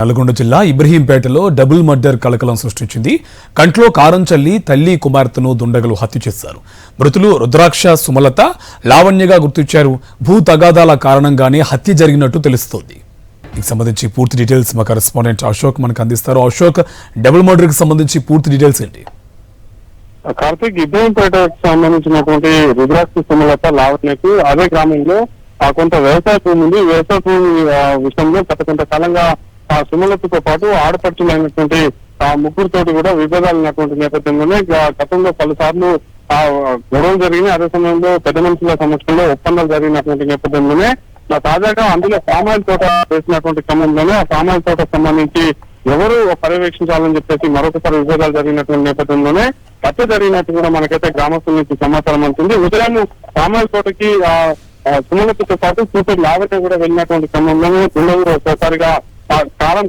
నల్గొండ జిల్లా ఇబ్రహీంపేటలో double murder కలకలం సృష్టించింది. కంట్లో కారం చల్లి తల్లి కుమార్తెను దుండగులు హత్య చేశారు. మృతులు రుద్రాక్ష, సుమలత, లావణ్యగా గుర్తించారు. భూ తగాదాల కారణంగానే హత్య జరిగినట్టు తెలుస్తోంది. దీనికి సంబంధించి పూర్తి డీటెయిల్స్ మా కరెస్పాండెంట్ అశోక్ మనకు అందిస్తారు. అశోక్, డబుల్ మర్డర్ కి సంబంధించి పూర్తి డీటెయిల్స్ ఏంటి? కార్తీక్, ఇబ్రహీంపేటకు సంబంధించినటువంటి రుద్రాక్ష, సుమలత, లావణ్యకు అదే గ్రామంలో కొంత వ్యవసాయ భూమి ఉంది. వ్యవసాయ భూమి విషయంలో గత కొంతకాలంగా సుమలతతో పాటు ఆడపడుచులైనటువంటి ముగ్గురితోటి కూడా విభేదాలు ఉన్నటువంటి నేపథ్యంలోనే గతంలో పలుసార్లు గొడవలు జరిగినాయి. అదే సమయంలో పెద్ద మనుషుల సమక్షంలో ఒప్పందాలు జరిగినటువంటి నేపథ్యంలోనే తాజాగా అందులో పామాయిల్ తోట వేసినటువంటి క్రమంలోనే ఆ పామాయిల్ తోటకు సంబంధించి ఎవరు పర్యవేక్షించాలని చెప్పేసి మరొకసారి విభేదాలు జరిగినటువంటి నేపథ్యంలోనే హత్య జరిగినట్టు కూడా మనకైతే గ్రామస్తుల నుంచి సమాచారం అందుతుంది. ఉదయం పామాయిల్ తోటకి సుమలతతో పాటు కూతురు లావణ్య కూడా వెళ్ళినటువంటి క్రమంలోనే దుండగులు ఒక్కసారిగా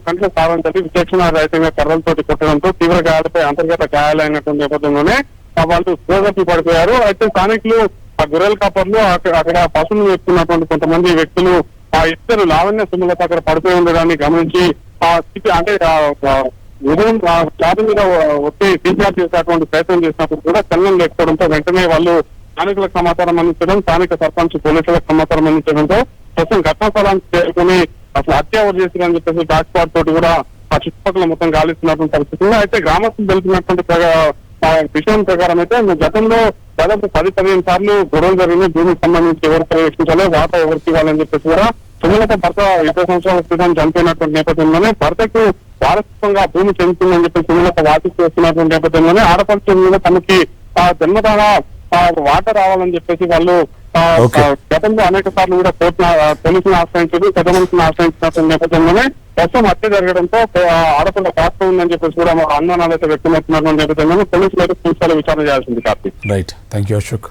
కంట్లో కారం తల్లి విచక్షణ రహితంగా కర్రలతోటి కొట్టడంతో తీవ్ర గాయాలపై అంతర్గత గాయాలైనటువంటి నేపథ్యంలోనే వాళ్ళు స్పృహకి పడిపోయారు. అయితే స్థానికులు గొర్రెల కాపర్లు అక్కడ పశువులు వేసుకున్నటువంటి కొంతమంది వ్యక్తులు ఇద్దరు లావణ్య, సుమలత అక్కడ పడిపోయి ఉండడాన్ని గమనించి అంటే ఉదయం జాతి మీద వచ్చి ఫీడ్బ్యాక్ చేసేటువంటి ప్రయత్నం చేసినప్పుడు కూడా చలనం లేకపోవడంతో వెంటనే వాళ్ళు స్థానికులకు సమాచారం అందించడం, స్థానిక సర్పంచ్ పోలీసులకు సమాచారం అందించడంతో ప్రస్తుతం ఘటనా స్థలానికి చేరుకుని అసలు హత్య ఎవరు చేసిందని చెప్పేసి డాక్ స్పాట్ తోటి కూడా ఆ చుట్టుపక్కల మొత్తం గాలిస్తున్నటువంటి పరిస్థితుల్లో అయితే గ్రామస్తులు తెలిపినటువంటి విషయం ప్రకారం అయితే గతంలో దాదాపు 10-15 సార్లు గొడవలు జరిగిన భూమికి సంబంధించి ఎవరు పర్యవేక్షించాలో వాటా ఎవరికి ఇవ్వాలని చెప్పేసి కూడా సుమలత భర్త 20 సంవత్సరాల క్రితం చనిపోయినటువంటి నేపథ్యంలోనే భర్తకు వారసత్వంగా భూమి చెందుతుందని చెప్పి సుమలత వాటికి చేస్తున్నటువంటి నేపథ్యంలోనే ఆడపడుచు మీద తనకి జన్మతాన వాటా రావాలని చెప్పేసి వాళ్ళు గతంలో అనేక సార్లు కూడా పోలీసులను ఆశ్రయించారు, పెద్ద మనుషులను ఆశ్రయించినటువంటి నేపథ్యంలోనే ప్రస్తుతం హత్య జరగడంతో ఆడపిల్ల కాస్త ఉందని చెప్పేసి కూడా అనుమానాలు అయితే వ్యక్తమవుతున్నటువంటి నేపథ్యంలో పోలీసులు అయితే పూర్తిగా విచారణ చేయాల్సింది. Karthik, right, thank you Ashok.